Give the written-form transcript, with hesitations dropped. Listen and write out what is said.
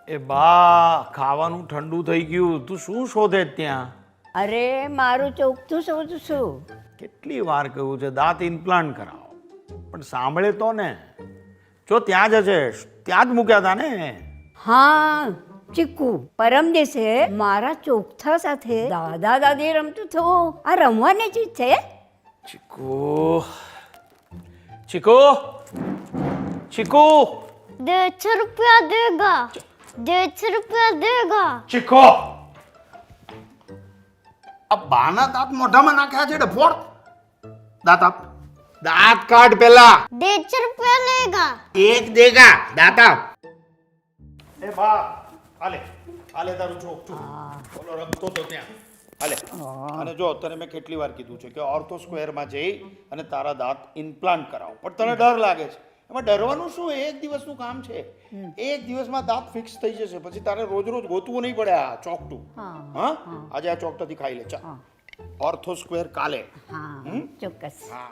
એ બા ખાવાનું ઠંડુ થઈ ગયું. તું શું શોધે છે ત્યાં? અરે મારું ચોખ્ઠું શોધું છું. કેટલી વાર કહ્યું છે દાંત ઇમ્પ્લાન્ટ કરાવો, પણ સાંભળે તો ને. જો ત્યાં જ હશે, ત્યાં જ મૂક્યા હતા ને. હા ચીકુ, પરમ દિવસે મારા ચોખ્ઠા સાથે દાદા દાદી રમતું થયું. આ રમવાની ચીજ છે. ચીકુ, ચીકુ, ચીકુ, 150 रुपया देगा, 150 रुपया देगा. ચીકો. આ બાના દાંત મોઢામાં નાખ્યા છે ડફોડ. દાંત આપ. દાંત કાઢ પેલા. 150 रुपया लेगा. એક દેગા દાંત આપ. એ બા, હાલે હાલે તારું ચોકઠું. બોલો રમતો તો ત્યાં. હાલે. અને જો તને મેં કેટલી વાર કીધું છે કે ઓર્થો સ્ક્વેરમાં જઈ અને તારા દાંત ઇમ્પ્લાન્ટ કરાવો, પણ તને ડર લાગે છે. એમાં ડરવાનું શું? એક દિવસનું કામ છે. એક દિવસમાં દાંત ફિક્સ થઈ જશે. પછી તારે રોજ રોજ ગોતવું નહીં પડે આ ચોકટું. હા, આજે આ ચોકટાથી ખાઈ લે. ચાલ, ઓર્થો સ્ક્વેર કાલે. હા ચોક્કસ. હા.